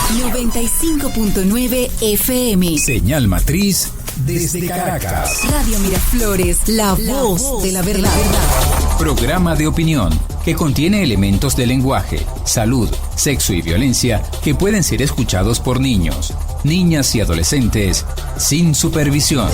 95.9 FM. Señal matriz desde Caracas. Radio Miraflores, la voz de la verdad. Programa de opinión que contiene elementos de lenguaje, salud, sexo y violencia que pueden ser escuchados por niños, niñas y adolescentes sin supervisión.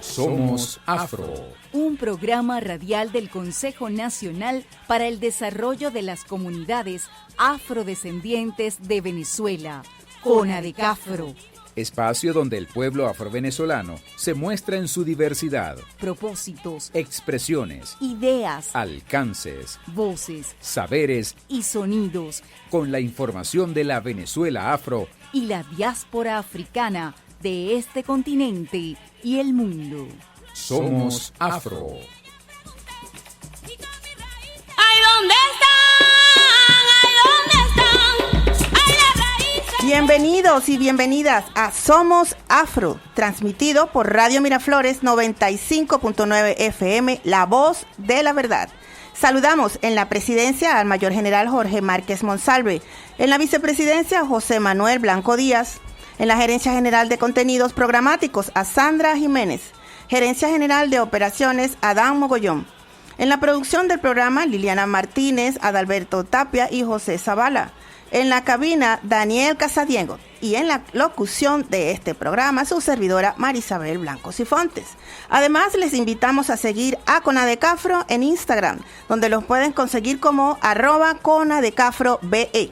Somos Afro. Un programa radial del Consejo Nacional para el Desarrollo de las Comunidades Afrodescendientes de Venezuela, CONADECAFRO. Espacio donde el pueblo afrovenezolano se muestra en su diversidad. Propósitos, expresiones, ideas, alcances, voces, saberes y sonidos, con la información de la Venezuela afro y la diáspora africana de este continente y el mundo. Somos Afro. ¡Ay, dónde están! ¡Ay, dónde están! ¡Ay, las raíces! Bienvenidos y bienvenidas a Somos Afro, transmitido por Radio Miraflores 95.9 FM, la voz de la verdad. Saludamos en la presidencia al mayor general Jorge Márquez Monsalve, en la vicepresidencia José Manuel Blanco Díaz, en la gerencia general de contenidos programáticos a Sandra Jiménez, gerencia general de operaciones Adán Mogollón, en la producción del programa Liliana Martínez, Adalberto Tapia y José Zavala, en la cabina Daniel Casadiego y en la locución de este programa su servidora Marisabel Blanco Cifontes. Además les invitamos a seguir a CONADECAFRO en Instagram, donde los pueden conseguir como @CONADECAFROBE,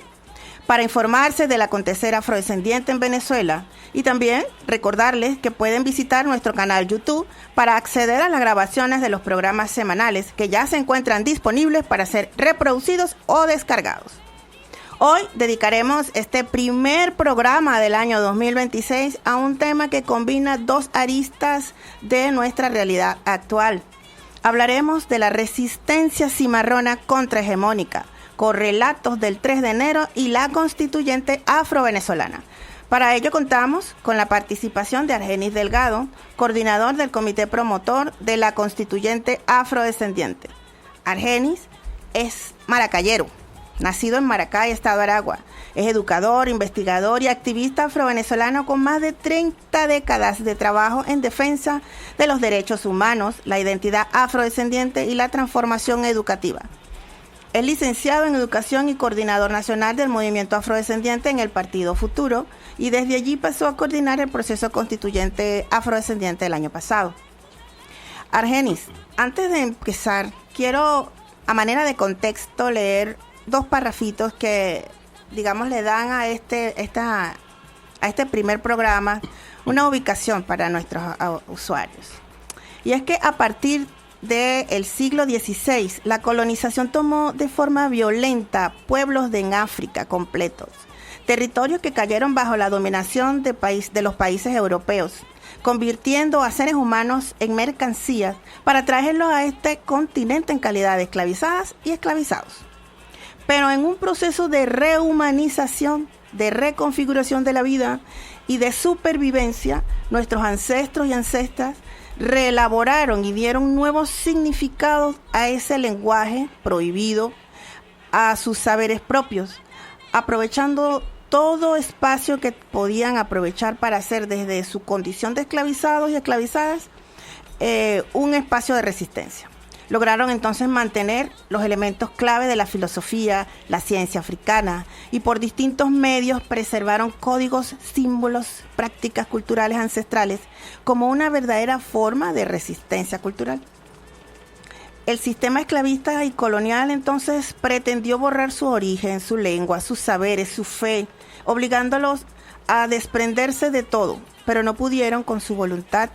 para informarse del acontecer afrodescendiente en Venezuela, y también recordarles que pueden visitar nuestro canal YouTube para acceder a las grabaciones de los programas semanales que ya se encuentran disponibles para ser reproducidos o descargados. Hoy dedicaremos este primer programa del año 2026 a un tema que combina dos aristas de nuestra realidad actual. Hablaremos de la resistencia cimarrona contrahegemónica, correlatos del 3 de enero y la constituyente afrovenezolana. Para ello contamos con la participación de Argenis Delgado, coordinador del comité promotor de la constituyente afrodescendiente. Argenis es maracayero, nacido en Maracay, Estado Aragua. Es educador, investigador y activista afrovenezolano con más de 30 décadas de trabajo en defensa de los derechos humanos, la identidad afrodescendiente y la transformación educativa. Es licenciado en Educación y coordinador nacional del movimiento afrodescendiente en el Partido Futuro, y desde allí pasó a coordinar el proceso constituyente afrodescendiente del año pasado. Argenis, antes de empezar, quiero, a manera de contexto, leer dos parrafitos que, digamos, le dan a este primer programa una ubicación para nuestros usuarios. Y es que a partir del siglo XVI, la colonización tomó de forma violenta pueblos en África completos, territorios que cayeron bajo la dominación de los países europeos, convirtiendo a seres humanos en mercancías para traerlos a este continente en calidad de esclavizadas y esclavizados. Pero en un proceso de rehumanización, de reconfiguración de la vida y de supervivencia, nuestros ancestros y ancestras reelaboraron y dieron nuevos significados a ese lenguaje prohibido, a sus saberes propios, aprovechando todo espacio que podían aprovechar para hacer desde su condición de esclavizados y esclavizadas un espacio de resistencia. Lograron entonces mantener los elementos clave de la filosofía, la ciencia africana, y por distintos medios preservaron códigos, símbolos, prácticas culturales ancestrales como una verdadera forma de resistencia cultural. El sistema esclavista y colonial entonces pretendió borrar su origen, su lengua, sus saberes, su fe, obligándolos a desprenderse de todo, pero no pudieron con su voluntad,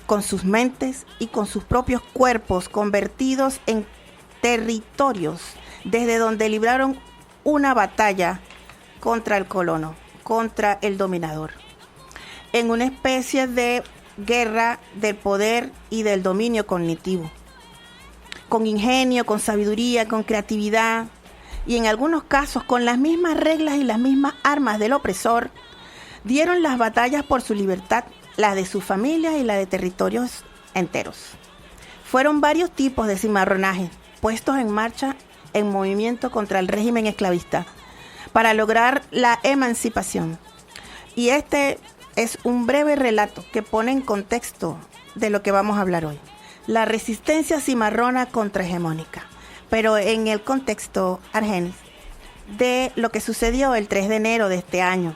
con sus mentes y con sus propios cuerpos convertidos en territorios desde donde libraron una batalla contra el colono, contra el dominador, en una especie de guerra del poder y del dominio cognitivo, con ingenio, con sabiduría, con creatividad y en algunos casos con las mismas reglas y las mismas armas del opresor, dieron las batallas por su libertad, las de sus familias y la de territorios enteros. Fueron varios tipos de cimarronaje puestos en marcha en movimiento contra el régimen esclavista. para lograr la emancipación. Y este es un breve relato que pone en contexto de lo que vamos a hablar hoy. La resistencia cimarrona contrahegemónica, pero en el contexto, Argenis, de lo que sucedió el 3 de enero de este año.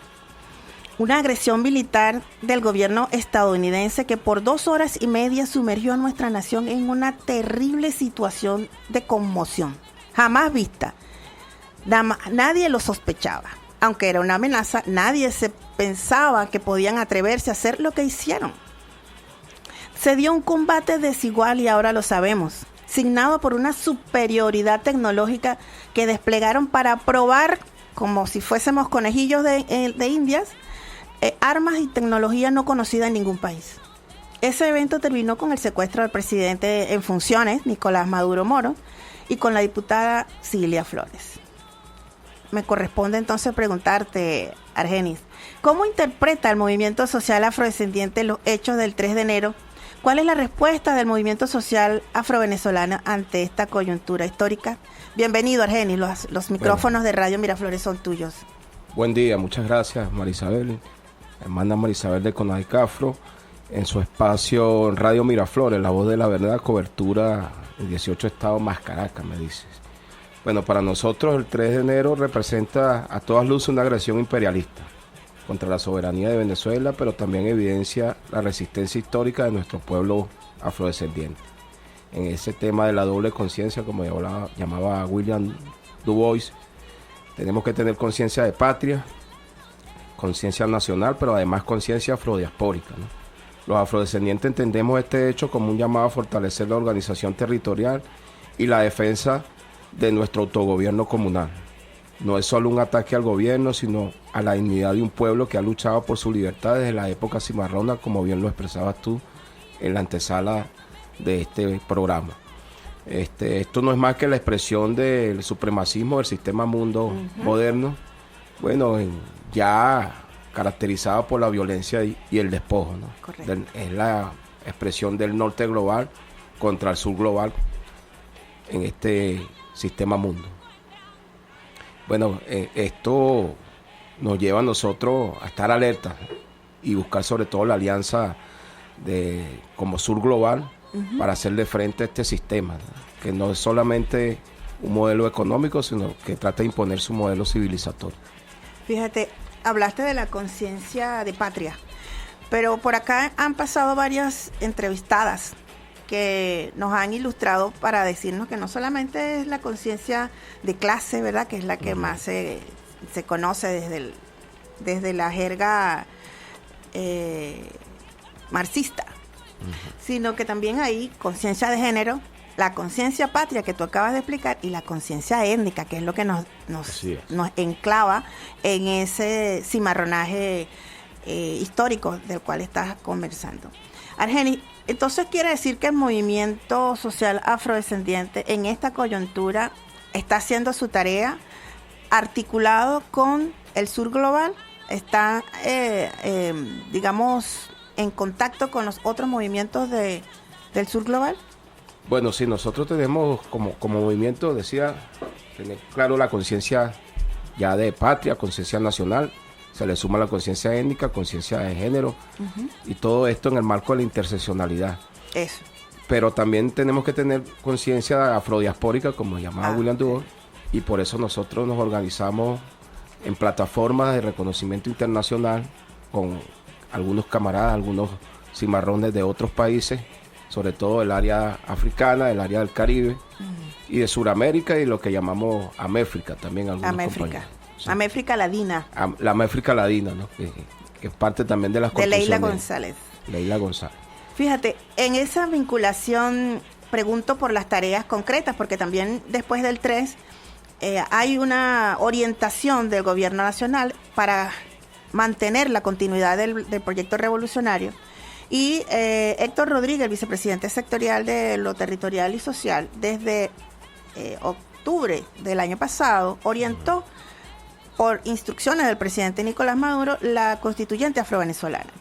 Una agresión militar del gobierno estadounidense que por 2 horas y media sumergió a nuestra nación en una terrible situación de conmoción, jamás vista. Nadie lo sospechaba. Aunque era una amenaza, nadie se pensaba que podían atreverse a hacer lo que hicieron. Se dio un combate desigual y ahora lo sabemos, signado por una superioridad tecnológica que desplegaron para probar, como si fuésemos conejillos de indias, armas y tecnología no conocida en ningún país. Ese evento terminó con el secuestro del presidente en funciones, Nicolás Maduro Moro, y con la diputada Cilia Flores. Me corresponde entonces preguntarte, Argenis, ¿cómo interpreta el movimiento social afrodescendiente los hechos del 3 de enero? ¿Cuál es la respuesta del movimiento social afrovenezolano ante esta coyuntura histórica? Bienvenido, Argenis, los micrófonos de Radio Miraflores son tuyos. Buen día, muchas gracias, Marisabel, hermana Marisabel de CONADECAFRO, en su espacio en Radio Miraflores, La Voz de la Verdad, cobertura en 18 estados más Caracas, me dices. Bueno, para nosotros el 3 de enero representa a todas luces una agresión imperialista contra la soberanía de Venezuela, pero también evidencia la resistencia histórica de nuestro pueblo afrodescendiente. En ese tema de la doble conciencia, como llamaba William Du Bois, tenemos que tener conciencia de patria, conciencia nacional, pero además conciencia afrodiaspórica, ¿no? Los afrodescendientes entendemos este hecho como un llamado a fortalecer la organización territorial y la defensa de nuestro autogobierno comunal. No es solo un ataque al gobierno, sino a la dignidad de un pueblo que ha luchado por su libertad desde la época cimarrona, como bien lo expresabas tú en la antesala de este programa. Esto no es más que la expresión del supremacismo del sistema mundo moderno, bueno, ya caracterizado por la violencia y el despojo, ¿no? Es la expresión del norte global contra el sur global en este sistema mundo. Bueno, esto nos lleva a nosotros a estar alerta y buscar sobre todo la alianza como sur global para hacerle frente a este sistema, ¿no? Que no es solamente un modelo económico, sino que trata de imponer su modelo civilizatorio. Fíjate, hablaste de la conciencia de patria, pero por acá han pasado varias entrevistadas que nos han ilustrado para decirnos que no solamente es la conciencia de clase, ¿verdad?, que es la que más se conoce desde la jerga marxista, sino que también hay conciencia de género, la conciencia patria que tú acabas de explicar y la conciencia étnica, que es lo que nos enclava en ese cimarronaje histórico del cual estás conversando. Argenis, entonces quiere decir que el movimiento social afrodescendiente en esta coyuntura está haciendo su tarea articulado con el sur global, está, digamos, en contacto con los otros movimientos del sur global. Bueno, sí, nosotros tenemos como movimiento, decía, tener claro la conciencia ya de patria, conciencia nacional, se le suma la conciencia étnica, conciencia de género, y todo esto en el marco de la interseccionalidad. Eso. Pero también tenemos que tener conciencia afrodiaspórica, como llamaba William Du Bois, y por eso nosotros nos organizamos en plataformas de reconocimiento internacional con algunos camaradas, algunos cimarrones de otros países, sobre todo del área africana, del área del Caribe, y de Sudamérica, y lo que llamamos Améfrica también. Améfrica. Sí. Améfrica Ladina. La Améfrica Ladina, ¿no? Que es parte también de las construcciones. De Leila González. Leila González. Fíjate, en esa vinculación pregunto por las tareas concretas, porque también después del 3 hay una orientación del gobierno nacional para mantener la continuidad del proyecto revolucionario. Y Héctor Rodríguez, el vicepresidente sectorial de lo territorial y social, desde octubre del año pasado, orientó por instrucciones del presidente Nicolás Maduro la constituyente afrovenezolana.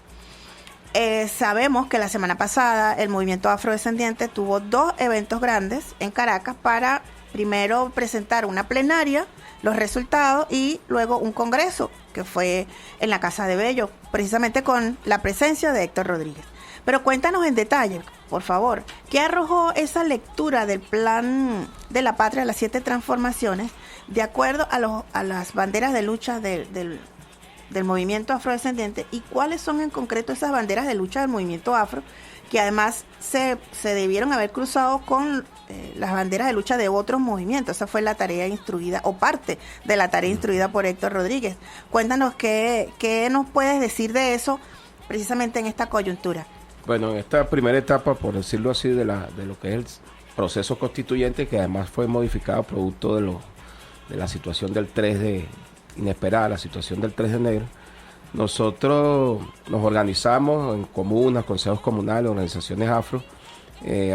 Sabemos que la semana pasada el movimiento afrodescendiente tuvo 2 eventos grandes en Caracas para primero presentaron una plenaria, los resultados, y luego un congreso, que fue en la Casa de Bello, precisamente con la presencia de Héctor Rodríguez. Pero cuéntanos en detalle, por favor, ¿qué arrojó esa lectura del Plan de la Patria, las 7 transformaciones, de acuerdo a las banderas de lucha del movimiento afrodescendiente, y cuáles son en concreto esas banderas de lucha del movimiento afro, que además se debieron haber cruzado con las banderas de lucha de otros movimientos? Esa fue la tarea instruida, o parte de la tarea instruida por Héctor Rodríguez. Cuéntanos qué nos puedes decir de eso precisamente en esta coyuntura. Bueno, en esta primera etapa, por decirlo así, de lo que es el proceso constituyente, que además fue modificado producto de la situación del 3 de inesperada, la situación del 3 de enero, nosotros nos organizamos en comunas, consejos comunales, organizaciones afro,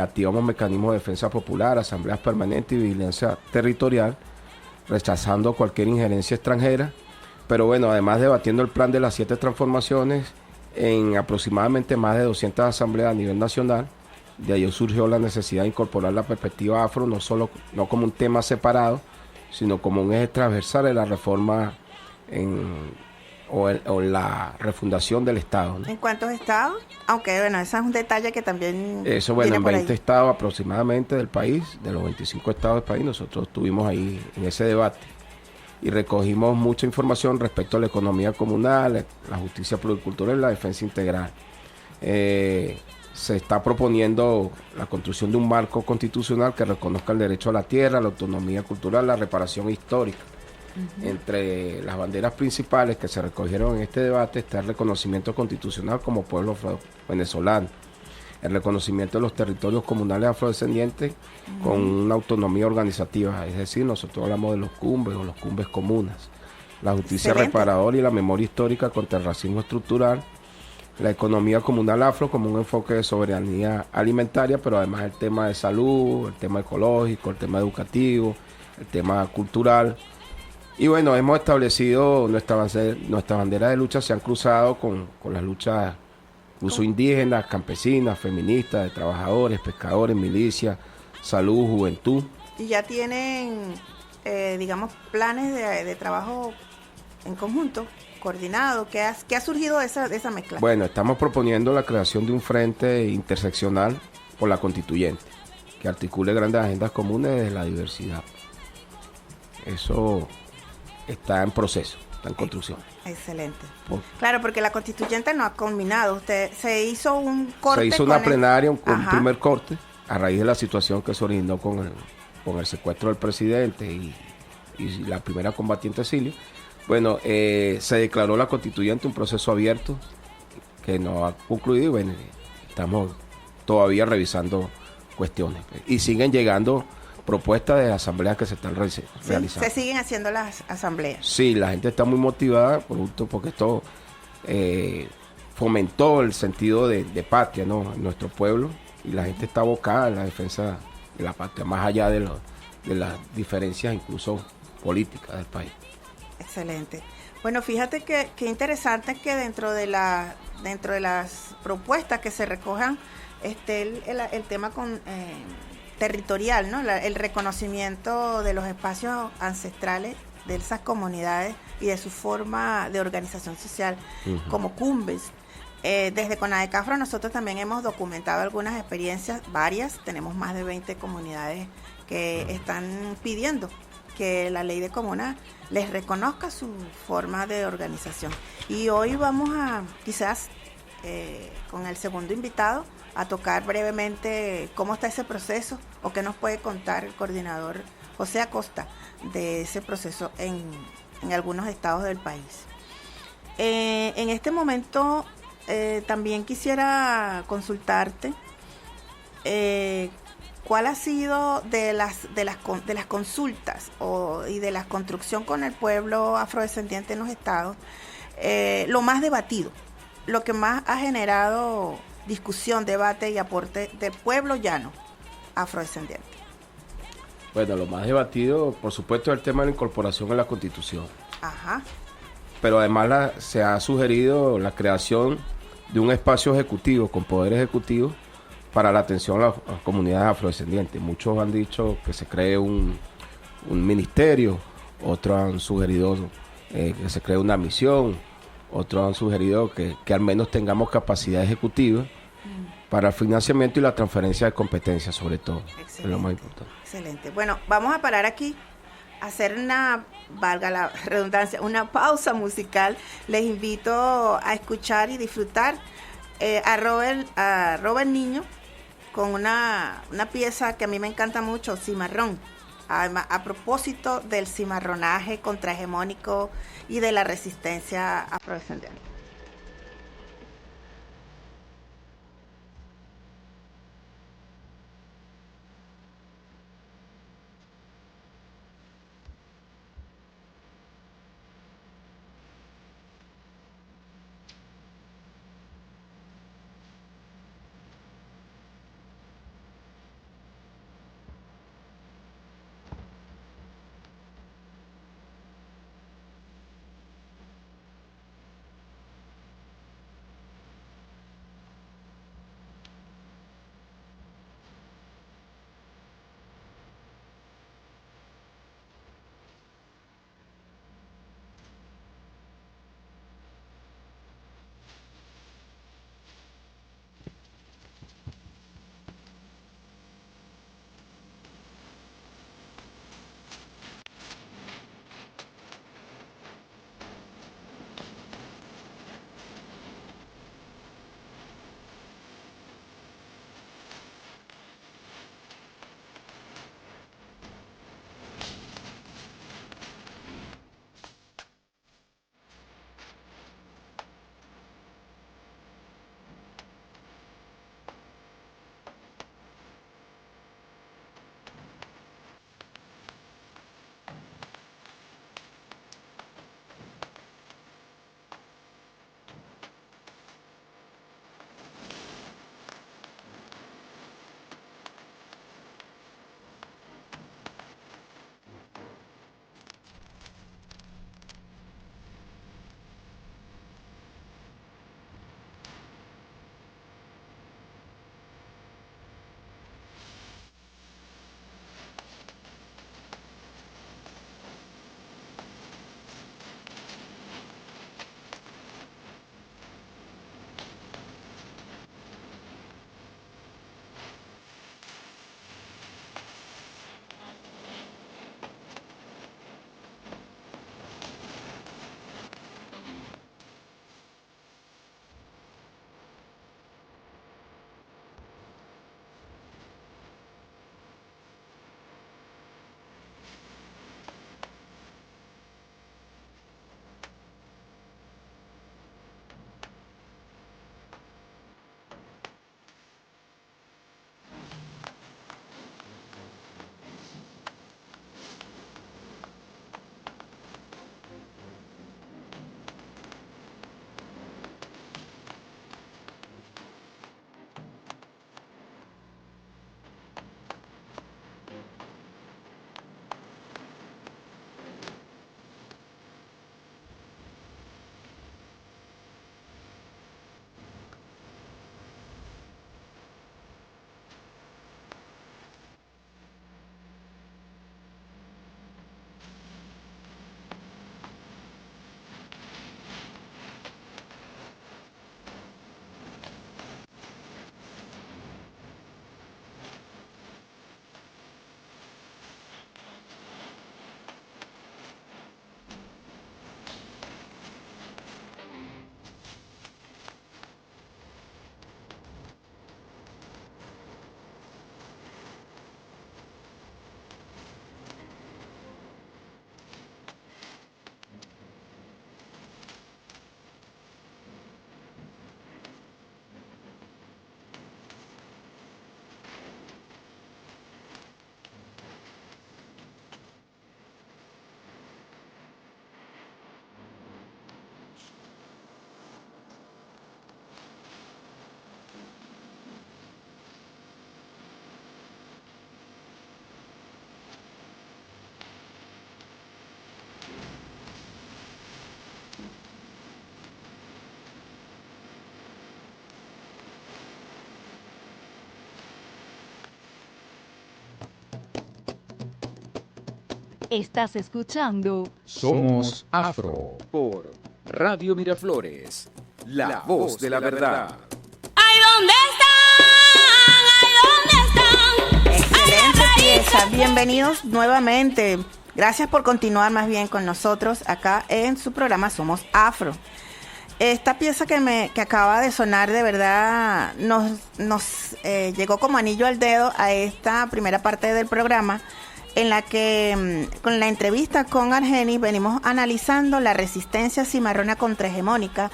activamos mecanismos de defensa popular, asambleas permanentes y vigilancia territorial, rechazando cualquier injerencia extranjera, pero bueno, además debatiendo el plan de las 7 transformaciones en aproximadamente más de 200 asambleas a nivel nacional. De ahí surgió la necesidad de incorporar la perspectiva afro, no como un tema separado, sino como un eje transversal de la reforma o la refundación del Estado, ¿no? ¿En cuántos estados? Aunque bueno, ese es un detalle que también eso, bueno, viene en por 20 ahí. estados aproximadamente del país, de los 25 estados del país, nosotros estuvimos ahí en ese debate y recogimos mucha información respecto a la economía comunal, la justicia pluricultural y la defensa integral. Se está proponiendo la construcción de un marco constitucional que reconozca el derecho a la tierra, la autonomía cultural, la reparación histórica. Entre las banderas principales que se recogieron en este debate está el reconocimiento constitucional como pueblo venezolano, el reconocimiento de los territorios comunales afrodescendientes con una autonomía organizativa, es decir, nosotros hablamos de los cumbes o los cumbes comunas, la justicia reparadora y la memoria histórica contra el racismo estructural, la economía comunal afro como un enfoque de soberanía alimentaria, pero además el tema de salud, el tema ecológico, el tema educativo, el tema cultural. Y bueno, hemos establecido nuestra bandera de lucha, se han cruzado con las luchas incluso indígenas, campesinas, feministas, de trabajadores, pescadores, milicias, salud, juventud. Y ya tienen, digamos, planes de trabajo en conjunto, coordinado. ¿Qué ha surgido de esa mezcla? Bueno, estamos proponiendo la creación de un frente interseccional por la constituyente, que articule grandes agendas comunes desde la diversidad. Eso está en proceso, está en construcción. Excelente. Claro, porque la constituyente no ha culminado. Se hizo un corte. Se hizo una plenaria, un primer corte, a raíz de la situación que se originó con el secuestro del presidente y la primera combatiente Silvia. Bueno, se declaró la constituyente un proceso abierto que no ha concluido y bueno, estamos todavía revisando cuestiones. Y siguen llegando propuestas de asambleas que se están realizando. Se siguen haciendo las asambleas. Sí, la gente está muy motivada porque esto fomentó el sentido de patria, ¿no?, en nuestro pueblo, y la gente está abocada en la defensa de la patria, más allá de las diferencias incluso políticas del país. Excelente. Bueno, fíjate que interesante que dentro de las propuestas que se recojan esté el tema territorial, ¿no? El reconocimiento de los espacios ancestrales de esas comunidades y de su forma de organización social como cumbes. Desde CONADECAFRO nosotros también hemos documentado algunas experiencias, varias, tenemos más de 20 comunidades que están pidiendo que la ley de comunas les reconozca su forma de organización. Y hoy vamos a, quizás, con el segundo invitado, a tocar brevemente cómo está ese proceso o qué nos puede contar el coordinador José Acosta de ese proceso en algunos estados del país. En este momento también quisiera consultarte cuál ha sido de las consultas y de la construcción con el pueblo afrodescendiente en los estados, lo más debatido, lo que más ha generado discusión, debate y aporte del pueblo llano afrodescendiente. Bueno, lo más debatido, por supuesto, es el tema de la incorporación a la Constitución. Ajá. Pero además se ha sugerido la creación de un espacio ejecutivo con poder ejecutivo para la atención a las comunidades afrodescendientes. Muchos han dicho que se cree un ministerio, otros han sugerido que se cree una misión, otros han sugerido que al menos tengamos capacidad ejecutiva para el financiamiento y la transferencia de competencias, sobre todo. Es lo más importante. Excelente. Bueno, vamos a parar aquí, hacer una, valga la redundancia, una pausa musical. Les invito a escuchar y disfrutar a Robert Niño con una pieza que a mí me encanta mucho, Cimarrón. A propósito del cimarronaje contrahegemónico y de la resistencia afrodescendiente. Estás escuchando Somos Afro por Radio Miraflores, la voz de la verdad. Ay, ¿dónde están? Ay, ¿dónde están? Excelente pieza, bienvenidos nuevamente. Gracias por continuar más bien con nosotros acá en su programa Somos Afro. Esta pieza que acaba de sonar de verdad nos llegó como anillo al dedo a esta primera parte del programa, en la que con la entrevista con Argenis venimos analizando la resistencia cimarrona contrahegemónica,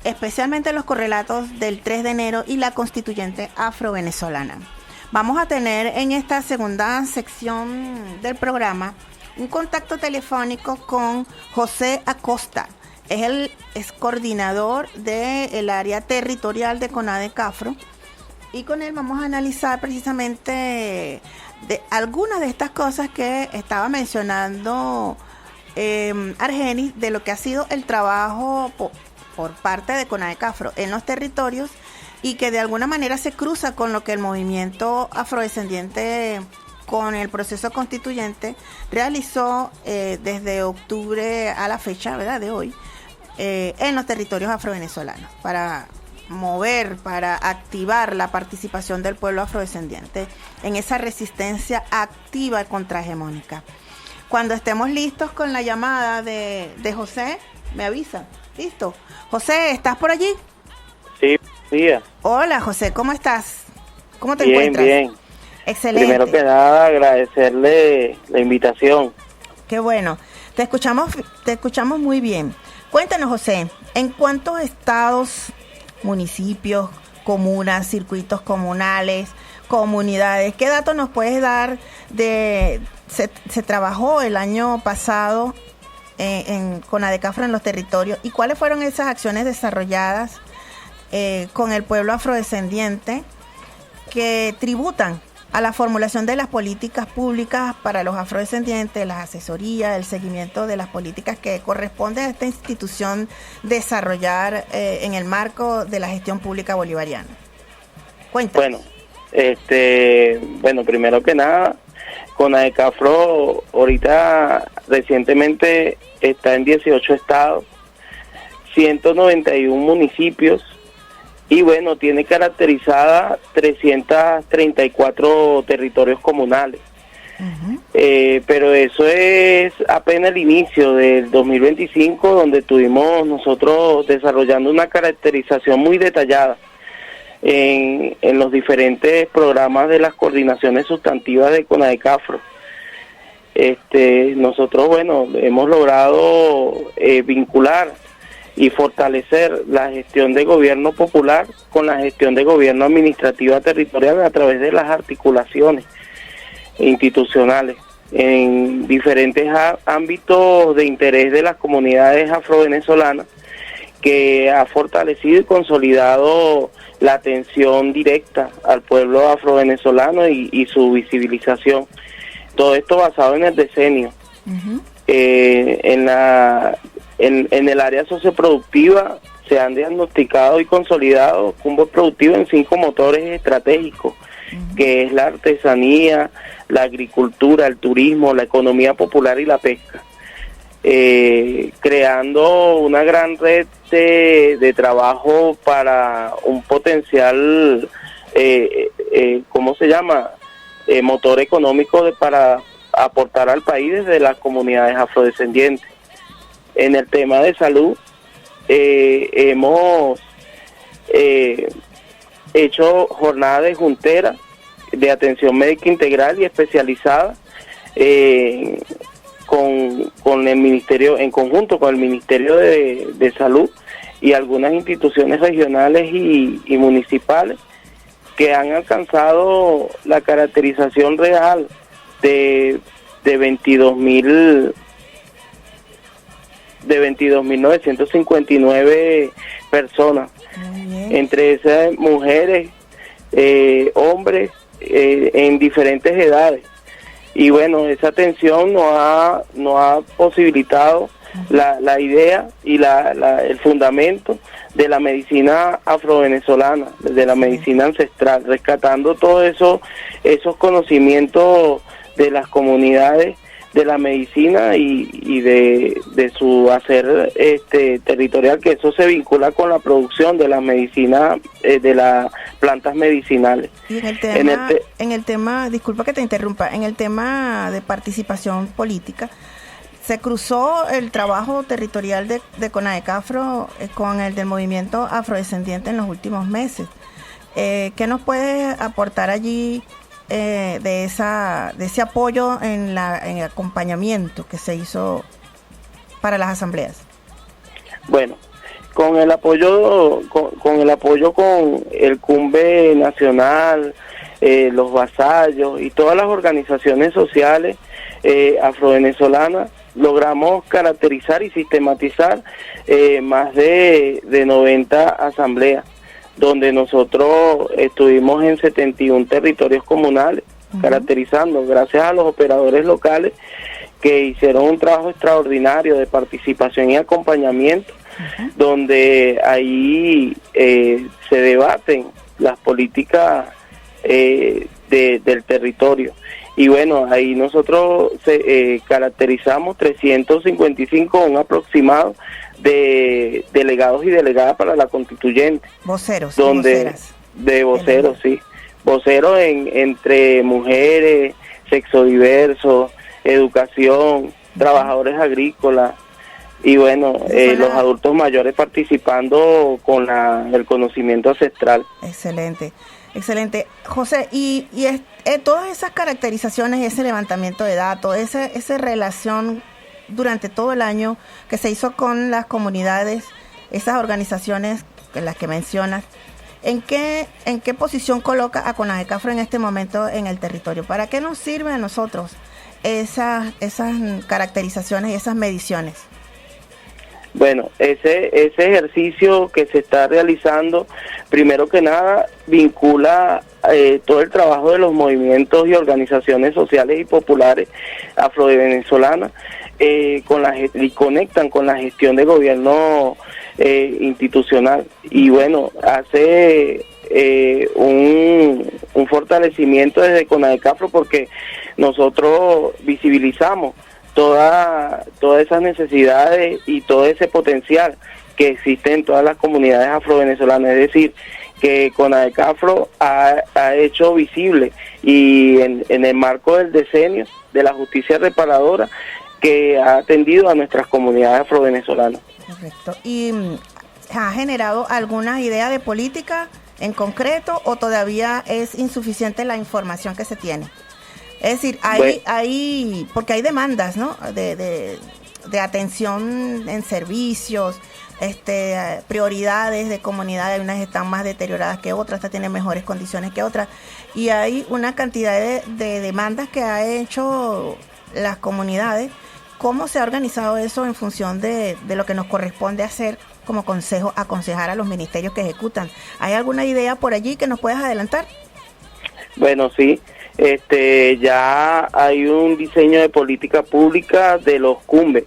especialmente los correlatos del 3 de enero y la constituyente afro-venezolana. Vamos a tener en esta segunda sección del programa un contacto telefónico con José Acosta. Es coordinador del área territorial de CONADECAFRO, y con él vamos a analizar precisamente de algunas de estas cosas que estaba mencionando Argenis, de lo que ha sido el trabajo por parte de CONADECAFRO en los territorios, y que de alguna manera se cruza con lo que el movimiento afrodescendiente con el proceso constituyente realizó desde octubre a la fecha, ¿verdad?, de hoy, en los territorios afrovenezolanos, para mover, para activar la participación del pueblo afrodescendiente en esa resistencia activa y contrahegemónica. Cuando estemos listos con la llamada de José, me avisa. ¿Listo? José, ¿estás por allí? Sí, día. Hola, José, ¿cómo estás? ¿Cómo te Bien, encuentras? bien. Excelente. Primero que nada, agradecerle la invitación. Qué bueno. Te escuchamos muy bien. Cuéntanos, José, ¿en cuántos estados, municipios, comunas, circuitos comunales, comunidades, qué datos nos puedes dar se trabajó el año pasado en CONADECAFRO en los territorios, y cuáles fueron esas acciones desarrolladas con el pueblo afrodescendiente que tributan a la formulación de las políticas públicas para los afrodescendientes, las asesorías, el seguimiento de las políticas que corresponde a esta institución desarrollar en el marco de la gestión pública bolivariana? Cuéntanos. Bueno, primero que nada, CONADECAFRO ahorita recientemente está en 18 estados, 191 municipios, y bueno, tiene caracterizada 334 territorios comunales. Uh-huh. Pero eso es apenas el inicio del 2025, donde estuvimos nosotros desarrollando una caracterización muy detallada en los diferentes programas de las coordinaciones sustantivas de CONADECAFRO. Nosotros, bueno, hemos logrado vincular y fortalecer la gestión de gobierno popular con la gestión de gobierno administrativa territorial a través de las articulaciones institucionales en diferentes ámbitos de interés de las comunidades afrovenezolanas, que ha fortalecido y consolidado la atención directa al pueblo afrovenezolano y su visibilización. Todo esto basado en el decenio. Uh-huh. En el área socioproductiva se han diagnosticado y consolidado cumbres productivos en 5 motores estratégicos, uh-huh, que es la artesanía, la agricultura, el turismo, la economía popular y la pesca, creando una gran red de trabajo para un potencial, motor económico para aportar al país desde las comunidades afrodescendientes. En el tema de salud, hemos hecho jornadas de juntera de atención médica integral y especializada con el ministerio, en conjunto con el Ministerio de Salud y algunas instituciones regionales y municipales, que han alcanzado la caracterización real de 22.959 personas, entre esas mujeres, hombres, en diferentes edades. Y bueno, esa atención nos ha posibilitado la idea y el fundamento de la medicina afrovenezolana, de la medicina ancestral, rescatando todos esos conocimientos de las comunidades la medicina y de su hacer territorial, que eso se vincula con la producción de la medicina, de las plantas medicinales. Y en el tema, disculpa que te interrumpa, en el tema de participación política, se cruzó el trabajo territorial de CONADECAFRO con el del movimiento afrodescendiente en los últimos meses. ¿Qué nos puedes aportar allí de ese apoyo en el acompañamiento que se hizo para las asambleas? Bueno, con el apoyo con el CUMBE nacional, los vasallos y todas las organizaciones sociales afrovenezolanas, logramos caracterizar y sistematizar más de 90 asambleas, donde nosotros estuvimos en 71 territorios comunales, caracterizando, gracias a los operadores locales que hicieron un trabajo extraordinario de participación y acompañamiento, donde ahí se debaten las políticas del territorio. Y bueno, ahí nosotros caracterizamos 355, un aproximado de delegados y delegadas para la constituyente. Voceros. De voceros, sí. Voceros entre mujeres, sexo diverso, educación, trabajadores agrícolas y bueno, los adultos mayores participando con el conocimiento ancestral. Excelente. José, y todas esas caracterizaciones, ese levantamiento de datos, esa relación durante todo el año que se hizo con las comunidades, esas organizaciones en las que mencionas, ¿en qué posición coloca a CONADECAFRO en este momento en el territorio? ¿Para qué nos sirve a nosotros esas caracterizaciones y esas mediciones? Bueno, ese ejercicio que se está realizando, primero que nada, vincula todo el trabajo de los movimientos y organizaciones sociales y populares afrovenezolanas y conectan con la gestión de gobierno institucional. Y bueno, hace un fortalecimiento desde CONADECAFRO porque nosotros visibilizamos todas esas necesidades y todo ese potencial que existe en todas las comunidades afrovenezolanas. Es decir, que CONADECAFRO ha hecho visible y en el marco del decenio de la justicia reparadora que ha atendido a nuestras comunidades afrovenezolanas. Correcto. ¿Y ha generado alguna idea de política en concreto o todavía es insuficiente la información que se tiene? Es decir, porque hay demandas, ¿no? De atención en servicios, prioridades de comunidades, unas están más deterioradas que otras, otras tienen mejores condiciones que otras, y hay una cantidad de demandas que ha hecho las comunidades. ¿Cómo se ha organizado eso en función de lo que nos corresponde hacer como consejo, aconsejar a los ministerios que ejecutan? ¿Hay alguna idea por allí que nos puedas adelantar? Bueno, sí. Ya hay un diseño de política pública de los CUMBE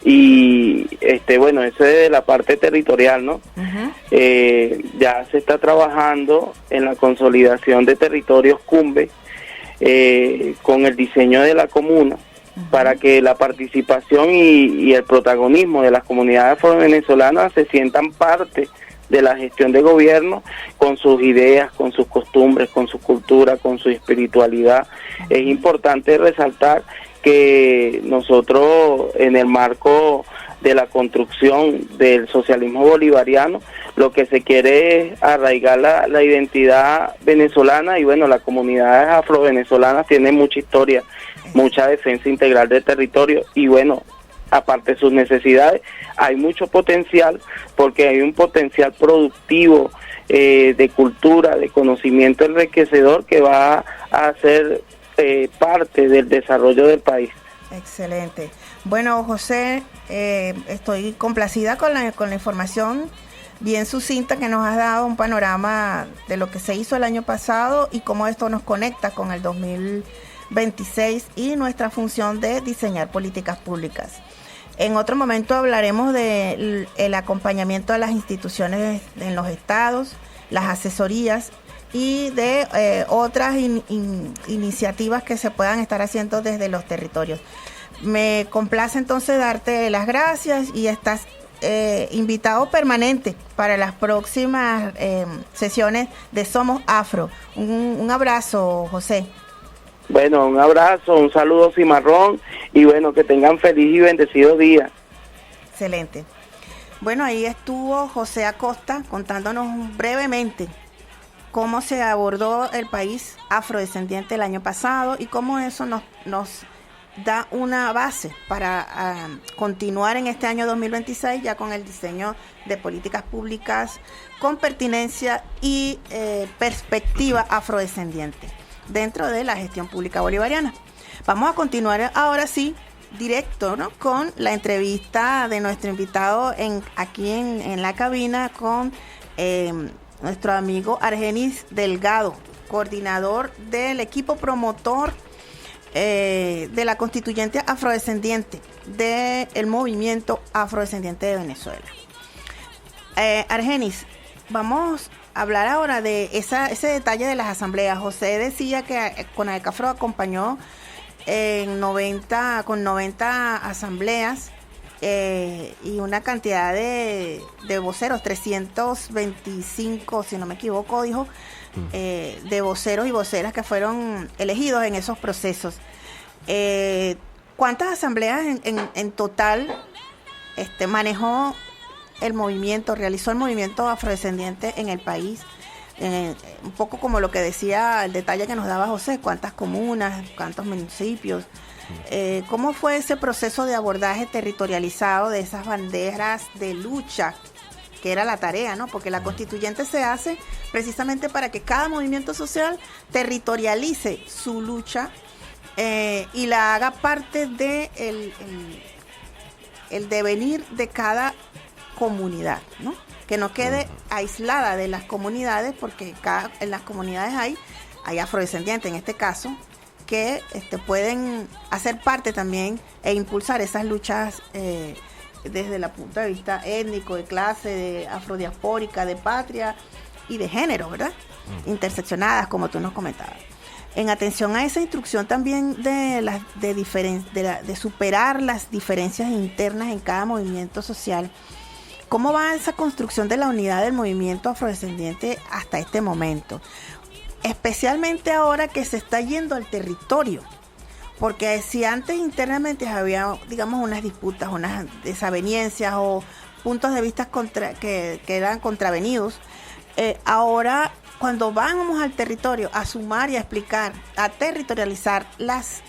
y bueno, eso es de la parte territorial, ¿no? Ya se está trabajando en la consolidación de territorios CUMBE con el diseño de la comuna para que la participación y el protagonismo de las comunidades afrovenezolanas se sientan parte de la gestión de gobierno con sus ideas, con sus costumbres, con su cultura, con su espiritualidad. Es importante resaltar que nosotros en el marco de la construcción del socialismo bolivariano lo que se quiere es arraigar la identidad venezolana y bueno, las comunidades afrovenezolanas tienen mucha historia, mucha defensa integral del territorio y bueno, aparte de sus necesidades, hay mucho potencial porque hay un potencial productivo de cultura, de conocimiento enriquecedor que va a ser parte del desarrollo del país. Excelente. Bueno, José, estoy complacida con la información bien sucinta que nos has dado, un panorama de lo que se hizo el año pasado y cómo esto nos conecta con el 2026 y nuestra función de diseñar políticas públicas. En otro momento hablaremos del acompañamiento a las instituciones en los estados, las asesorías y de otras iniciativas que se puedan estar haciendo desde los territorios. Me complace entonces darte las gracias y estás invitado permanente para las próximas sesiones de Somos Afro. Un abrazo, José. Bueno, un abrazo, un saludo cimarrón y bueno, que tengan feliz y bendecido día. Excelente. Bueno, ahí estuvo José Acosta contándonos brevemente cómo se abordó el país afrodescendiente el año pasado y cómo eso nos da una base para continuar en este año 2026 ya con el diseño de políticas públicas con pertinencia y perspectiva afrodescendiente dentro de la gestión pública bolivariana. Vamos a continuar ahora sí directo, ¿no?, con la entrevista de nuestro invitado aquí en la cabina con nuestro amigo Argenis Delgado, coordinador del equipo promotor de la constituyente afrodescendiente del movimiento afrodescendiente de Venezuela. Argenis, vamos a hablar ahora de ese detalle de las asambleas. José decía que CONADECAFRO acompañó con 90 asambleas y una cantidad de voceros, 325, si no me equivoco, dijo, de voceros y voceras que fueron elegidos en esos procesos. ¿Cuántas asambleas en total manejó el movimiento, realizó el movimiento afrodescendiente en el país? Un poco como lo que decía, el detalle que nos daba José, cuántas comunas, cuántos municipios. ¿Cómo fue ese proceso de abordaje territorializado de esas banderas de lucha, que era la tarea, ¿no? Porque la constituyente se hace precisamente para que cada movimiento social territorialice su lucha y la haga parte de el devenir de cada comunidad, ¿no? Que no quede aislada de las comunidades, porque en las comunidades hay afrodescendientes, en este caso, que pueden hacer parte también e impulsar esas luchas desde el punto de vista étnico, de clase, de afrodiaspórica, de patria y de género, ¿verdad? Interseccionadas, como tú nos comentabas. En atención a esa instrucción también de superar las diferencias internas en cada movimiento social, ¿cómo va esa construcción de la unidad del movimiento afrodescendiente hasta este momento? Especialmente ahora que se está yendo al territorio, porque si antes internamente había, digamos, unas disputas, unas desavenencias o puntos de vista que eran contravenidos, ahora cuando vamos al territorio a sumar y a explicar, a territorializar las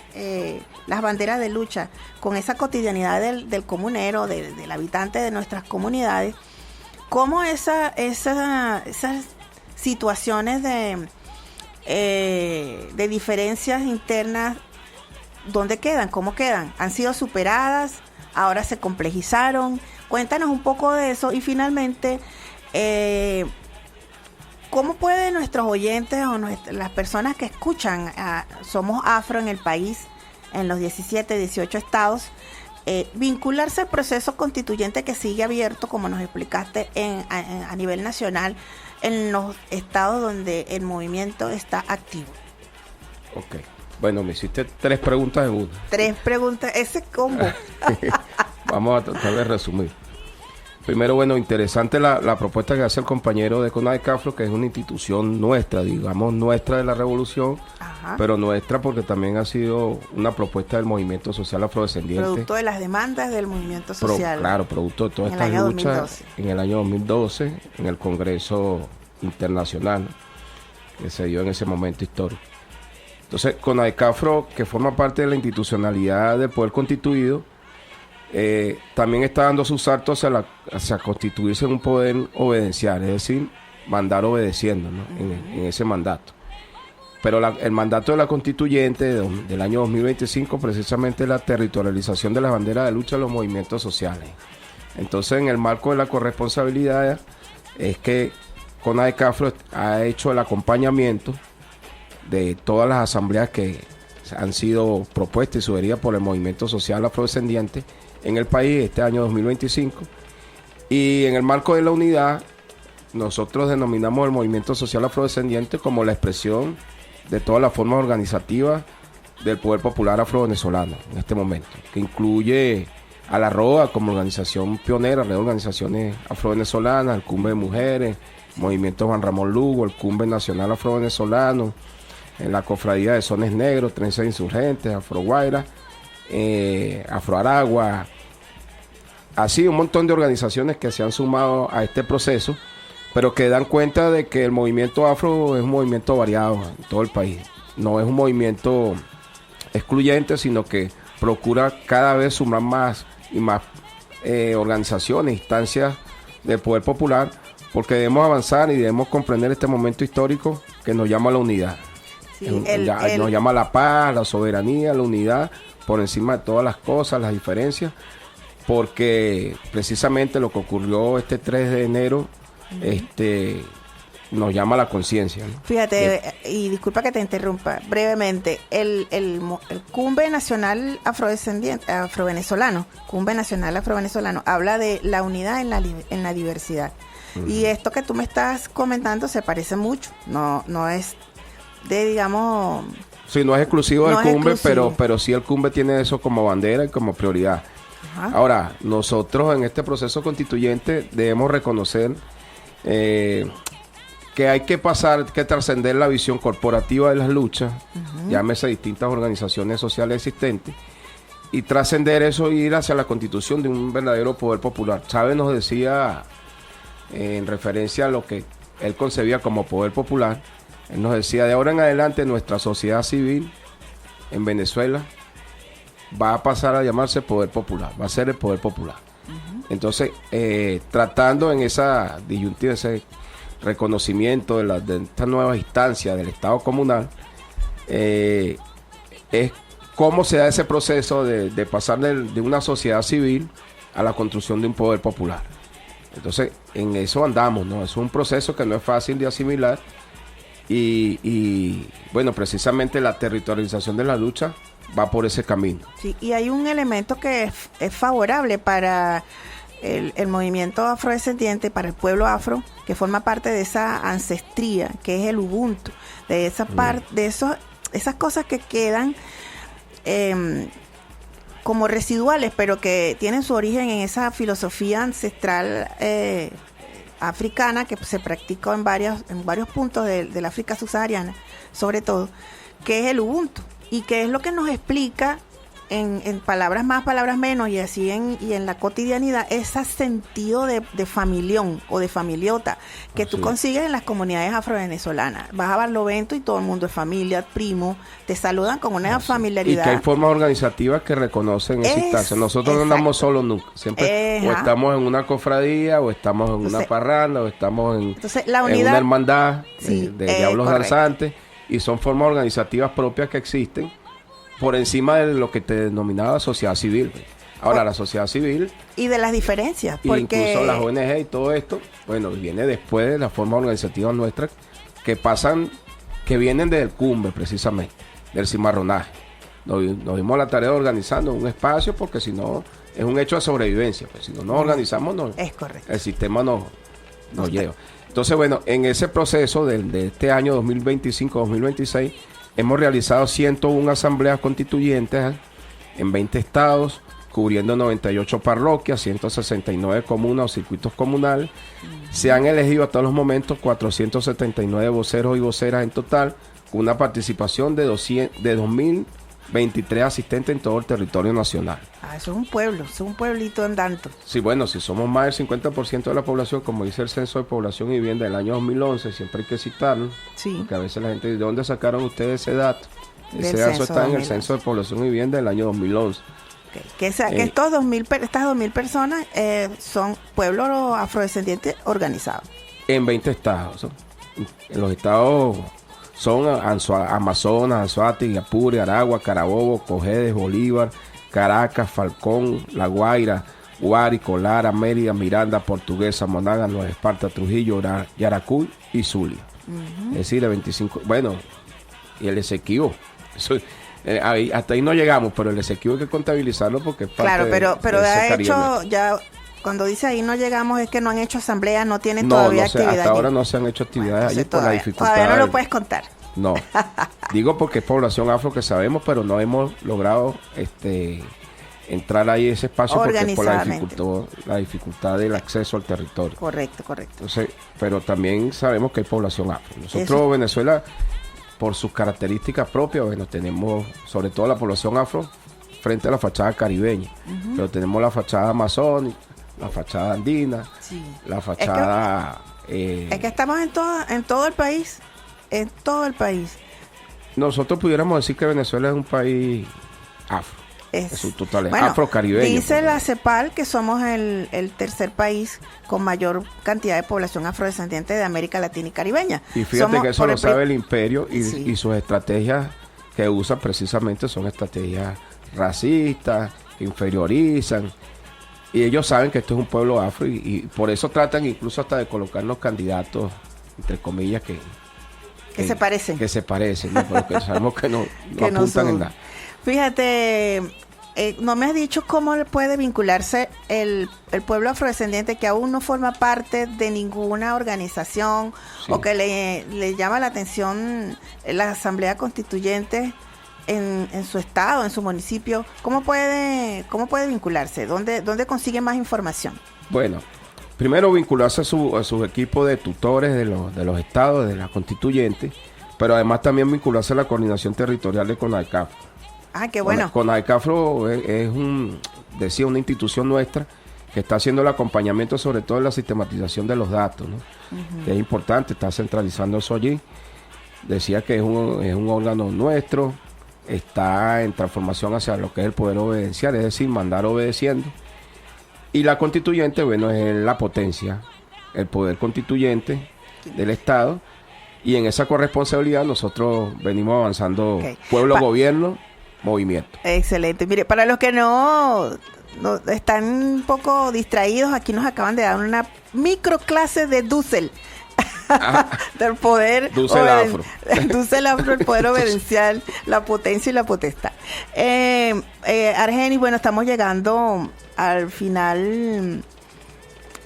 banderas de lucha con esa cotidianidad del comunero, del habitante de nuestras comunidades, cómo esas situaciones de diferencias internas, ¿dónde quedan? ¿Cómo quedan? ¿Han sido superadas? ¿Ahora se complejizaron? Cuéntanos un poco de eso. Y finalmente, ¿cómo pueden nuestros oyentes o las personas que escuchan Somos Afro en el país, en los 17, 18 estados, vincularse al proceso constituyente que sigue abierto, como nos explicaste, a nivel nacional, en los estados donde el movimiento está activo? Ok. Bueno, me hiciste 3 preguntas en una. 3 preguntas, ese combo. Vamos a tratar de resumir. Primero, bueno, interesante la propuesta que hace el compañero de CONADECAFRO, que es una institución nuestra, digamos, nuestra de la revolución, ajá, pero nuestra porque también ha sido una propuesta del movimiento social afrodescendiente. Producto de las demandas del movimiento social. Claro, producto de todas estas luchas en el año 2012, en el Congreso Internacional, que se dio en ese momento histórico. Entonces, CONADECAFRO, que forma parte de la institucionalidad del poder constituido, también está dando sus saltos hacia constituirse en un poder obedencial, es decir, mandar obedeciendo, ¿no? en ese mandato. Pero el mandato de la constituyente del año 2025 precisamente es la territorialización de las banderas de lucha de los movimientos sociales. Entonces, en el marco de la corresponsabilidad es que CONADECAFRO ha hecho el acompañamiento de todas las asambleas que han sido propuestas y sugeridas por el movimiento social afrodescendiente en el país este año 2025, y en el marco de la unidad nosotros denominamos el movimiento social afrodescendiente como la expresión de todas las formas organizativas del poder popular afro-venezolano en este momento, que incluye a la ROA como organización pionera, red de organizaciones afro-venezolanas, el Cumbe de Mujeres, Movimiento Juan Ramón Lugo, el Cumbe Nacional Afro-Venezolano, en la Cofradía de Sones Negros, Trenzas Insurgentes, Afro Guaira, Afro Aragua, así un montón de organizaciones que se han sumado a este proceso, pero que dan cuenta de que el movimiento afro es un movimiento variado en todo el país. No es un movimiento excluyente, sino que procura cada vez sumar más y más organizaciones, instancias del poder popular, porque debemos avanzar y debemos comprender este momento histórico que nos llama a la unidad. Sí, nos llama a la paz, la soberanía, la unidad, por encima de todas las cosas, las diferencias, porque precisamente lo que ocurrió este 3 de enero nos llama a la conciencia, ¿no? Fíjate, y disculpa que te interrumpa brevemente, el Cumbe Nacional Afrovenezolano, Cumbe Nacional Afrovenezolano, habla de la unidad en la diversidad. Y esto que tú me estás comentando se parece mucho, no es de, digamos... Sí, no es exclusivo del Cumbe, pero sí el Cumbe tiene eso como bandera y como prioridad. Ajá. Ahora, nosotros en este proceso constituyente debemos reconocer que hay que trascender la visión corporativa de las luchas, llámese distintas organizaciones sociales existentes, y trascender eso y ir hacia la constitución de un verdadero poder popular. Chávez nos decía, en referencia a lo que él concebía como poder popular, él nos decía, de ahora en adelante nuestra sociedad civil en Venezuela va a pasar a llamarse poder popular, va a ser el poder popular. Entonces, tratando en esa disyuntiva, ese reconocimiento de esta nueva instancia del Estado comunal, es cómo se da ese proceso de pasar de una sociedad civil a la construcción de un poder popular. Entonces, en eso andamos, ¿no? Es un proceso que no es fácil de asimilar y bueno, precisamente la territorialización de la lucha va por ese camino. Sí, y hay un elemento que es favorable para el movimiento afrodescendiente, para el pueblo afro, que forma parte de esa ancestría, que es el Ubuntu, de esa parte, de esas cosas que quedan como residuales, pero que tienen su origen en esa filosofía ancestral africana que se practicó en varios puntos del África subsahariana, sobre todo, que es el Ubuntu, y que es lo que nos explica en palabras más, palabras menos, y así y en la cotidianidad, ese sentido de familión o de familiota que tú consigues en las comunidades afrovenezolanas. Vas a Barlovento y todo el mundo es familia, primo, te saludan con una familiaridad. Y que hay formas organizativas que reconocen esa instancia. Nosotros no andamos solos nunca, siempre o estamos en una cofradía, o estamos en una parranda, o estamos en una hermandad de diablos danzantes, y son formas organizativas propias que existen por encima de lo que te denominaba sociedad civil. Ahora, la sociedad civil... Y de las diferencias, porque... Incluso las ONG y todo esto, bueno, viene después de las formas organizativas nuestras que vienen del Cumbe, precisamente, del cimarronaje. Nos dimos la tarea de organizando un espacio, porque si no, es un hecho de sobrevivencia. Pues si no nos organizamos, es correcto, el sistema nos lleva. Entonces, bueno, en ese proceso de este año 2025-2026, hemos realizado 101 asambleas constituyentes en 20 estados, cubriendo 98 parroquias, 169 comunas o circuitos comunales. Se han elegido hasta los momentos 479 voceros y voceras en total, con una participación de 2.023 asistentes en todo el territorio nacional. Eso es un pueblo, es un pueblito andante. Sí, bueno, si somos más del 50% de la población, como dice el Censo de Población y Vivienda del año 2011, siempre hay que citarlo, porque a veces la gente dice, ¿de dónde sacaron ustedes ese dato? Ese dato está en el Censo de Población y Vivienda del año 2011. Que estas 2.000 personas son pueblos afrodescendientes organizados. En 20 estados. En los estados son Amazonas, Anzoátegui, Apure, Aragua, Carabobo, Cojedes, Bolívar, Caracas, Falcón, La Guaira, Guárico, Lara, Mérida, Miranda, Portuguesa, Monagas, Nueva Esparta, Trujillo, Yaracuy y Zulia. Es decir, de 25, bueno, y el Esequibo. Hasta ahí no llegamos, pero el Esequibo hay que contabilizarlo porque es parte pero ha hecho ya cuando dice ahí no llegamos es que no han hecho asambleas, no tienen todavía actividad. Hasta ahora no se han hecho actividades allí por la dificultad. Todavía no lo puedes contar. No, digo porque es población afro que sabemos, pero no hemos logrado entrar ahí a ese espacio porque por la dificultad del acceso al territorio. Correcto. Entonces, pero también sabemos que hay población afro. Nosotros, Venezuela, por sus características propias, bueno, tenemos sobre todo la población afro frente a la fachada caribeña, pero tenemos la fachada amazónica, la fachada andina, la fachada... Es que estamos en todo el país. En todo el país. Nosotros pudiéramos decir que Venezuela es un país afro. Es su total, bueno, afro-caribeño. Dice la CEPAL que somos el tercer país con mayor cantidad de población afrodescendiente de América Latina y caribeña. Y fíjate que eso lo sabe el imperio y sus estrategias que usan precisamente son estrategias racistas, que inferiorizan. Y ellos saben que esto es un pueblo afro y por eso tratan incluso hasta de colocarnos candidatos, entre comillas, que se parecen. Que se parecen, ¿no? Pero que sabemos que no apuntan en nada. Fíjate, no me has dicho cómo puede vincularse el pueblo afrodescendiente que aún no forma parte de ninguna organización o que le llama la atención la Asamblea Constituyente en su estado, en su municipio. ¿Cómo puede vincularse? ¿Dónde consigue más información? Bueno, primero vincularse a su equipo de tutores de los estados, de la constituyente, pero además también vincularse a la coordinación territorial de CONADECAFRO. Ah, qué bueno. CONADECAFRO es una institución nuestra que está haciendo el acompañamiento sobre todo en la sistematización de los datos, ¿no? Que es importante, está centralizando eso allí. Decía que es un órgano nuestro, está en transformación hacia lo que es el poder obedencial, es decir, mandar obedeciendo. Y la constituyente, bueno, es la potencia, el poder constituyente del Estado. Y en esa corresponsabilidad nosotros venimos avanzando pueblo, gobierno, movimiento. Excelente. Mire, para los que no están un poco distraídos, aquí nos acaban de dar una microclase de Dussel. Del poder Dussel afro. Dussel afro, el poder obedencial, la potencia y la potestad. Argenis, bueno, estamos llegando al final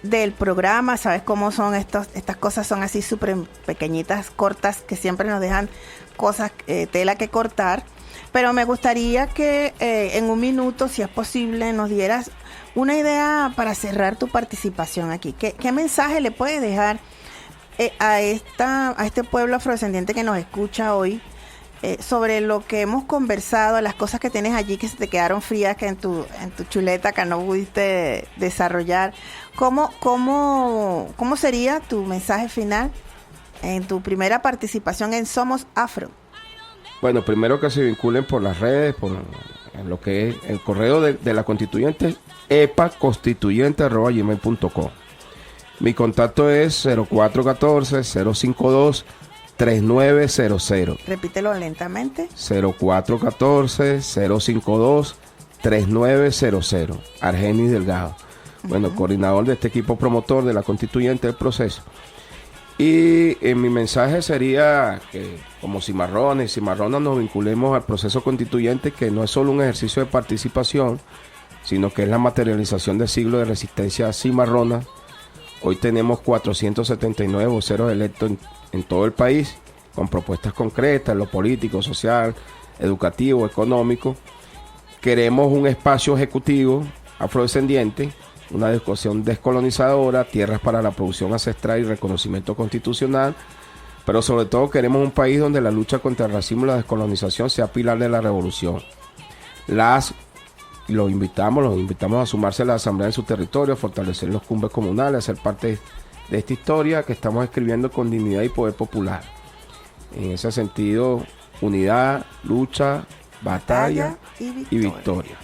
del programa. Sabes cómo son estas cosas, son así súper pequeñitas, cortas, que siempre nos dejan cosas, tela que cortar. Pero me gustaría que en un minuto, si es posible, nos dieras una idea para cerrar tu participación aquí. ¿Qué mensaje le puedes dejar a este pueblo afrodescendiente que nos escucha hoy sobre lo que hemos conversado, las cosas que tienes allí que se te quedaron frías, que en tu chuleta que no pudiste desarrollar? ¿Cómo sería tu mensaje final en tu primera participación en Somos Afro? Bueno, primero que se vinculen por las redes, por lo que es el correo de la constituyente, epaconstituyente@gmail.com. Mi contacto es 0414-052-3900. Repítelo lentamente. 0414-052-3900. Argenis Delgado. Bueno, coordinador de este equipo promotor de la constituyente del proceso. Y mi mensaje sería que como cimarronas nos vinculemos al proceso constituyente, que no es solo un ejercicio de participación, sino que es la materialización del siglo de resistencia cimarrona. Hoy tenemos 479 voceros electos en todo el país, con propuestas concretas en lo político, social, educativo, económico. Queremos un espacio ejecutivo afrodescendiente, una discusión descolonizadora, tierras para la producción ancestral y reconocimiento constitucional, pero sobre todo queremos un país donde la lucha contra el racismo y la descolonización sea pilar de la revolución. Los invitamos a sumarse a la asamblea en su territorio, a fortalecer los cumbres comunales, a ser parte de esta historia que estamos escribiendo con dignidad y poder popular. En ese sentido, unidad, lucha, batalla y victoria.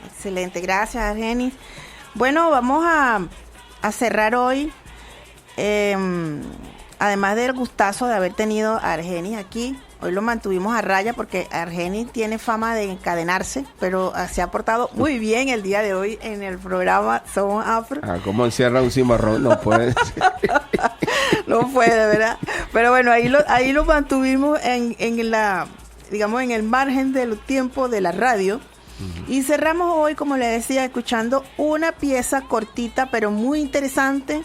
Excelente, gracias, Argenis. Bueno, vamos a cerrar hoy, además del gustazo de haber tenido a Argenis aquí. Hoy lo mantuvimos a raya porque Argenis tiene fama de encadenarse, pero se ha portado muy bien el día de hoy en el programa Somos Afro. ¿Cómo encierra un cimarrón? No puede. No puede, ¿verdad? Pero bueno, ahí lo mantuvimos en el margen del tiempo de la radio. Y cerramos hoy, como le decía, escuchando una pieza cortita pero muy interesante.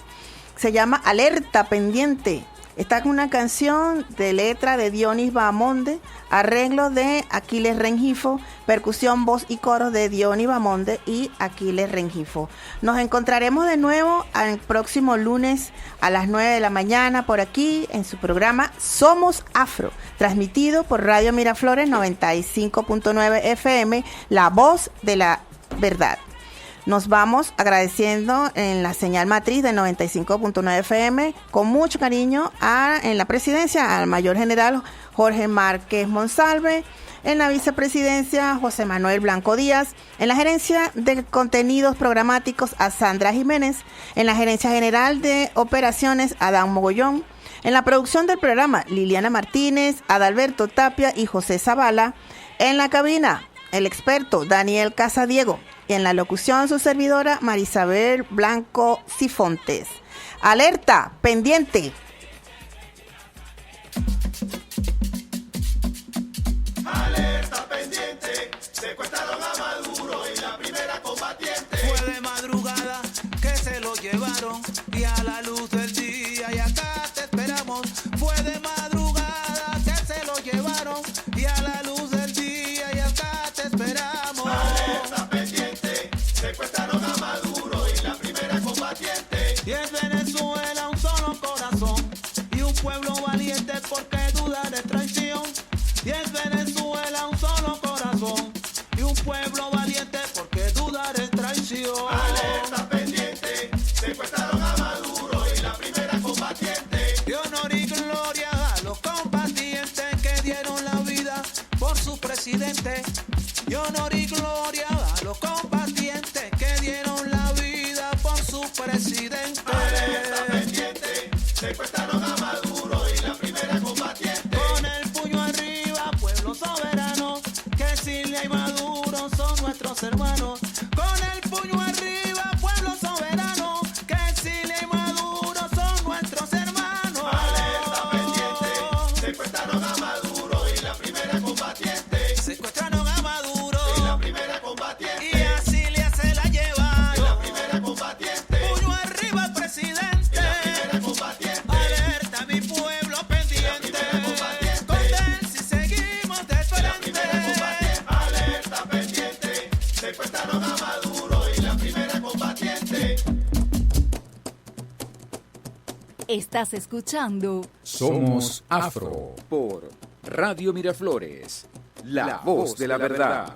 Se llama Alerta Pendiente. Está con una canción de letra de Dionis Bahamonde, arreglo de Aquiles Rengifo, percusión, voz y coro de Dionis Bahamonde y Aquiles Rengifo. Nos encontraremos de nuevo el próximo lunes a las 9 de la mañana por aquí en su programa Somos Afro, transmitido por Radio Miraflores 95.9 FM, La Voz de la Verdad. Nos vamos agradeciendo en la señal matriz de 95.9 FM con mucho cariño en la presidencia al mayor general Jorge Márquez Monsalve, en la vicepresidencia José Manuel Blanco Díaz, en la gerencia de contenidos programáticos a Sandra Jiménez, en la gerencia general de operaciones Adán Mogollón, en la producción del programa Liliana Martínez, Adalberto Tapia y José Zavala, en la cabina el experto Daniel Casadiego. Y en la locución su servidora Marisabel Blanco Sifontes. Alerta pendiente. Alerta pendiente, secuestraron a Maduro y la primera combatiente. Fue de madrugada que se lo llevaron y a la luz del día y acá te esperamos. Fue de madrugada que se lo llevaron y a la luz del día y acá te esperamos. Alerta pendiente, secuestraron a Maduro y la primera combatiente. Y en Venezuela un solo corazón y un pueblo valiente, porque dudar es traición. Y en Venezuela un solo corazón y un pueblo valiente, porque dudar es traición. Alerta pendiente, secuestraron a Maduro y la primera combatiente. Y honor y gloria a los combatientes que dieron la vida por su presidente. Y honor y gloria a los combatientes que dieron la vida por su presidente. Alerta pendiente, secuestraron a Maduro y la primera combatiente. Con el puño arriba, pueblo soberano, que Cilia y Maduro son nuestros hermanos. Con el puño arriba, pueblo soberano, que Cilia y Maduro son nuestros hermanos. Alerta pendiente, secuestraron a Maduro y la primera combatiente. Secuestraron a Maduro y la primera combatiente. Y a Cilia se la llevaron y la primera combatiente. Puño arriba al presidente y la primera combatiente. Alerta mi pueblo pendiente, con él si seguimos de frente. Alerta pendiente, secuestraron a Maduro y la primera combatiente. Estás escuchando Somos Afro por Radio Miraflores, la voz de la verdad.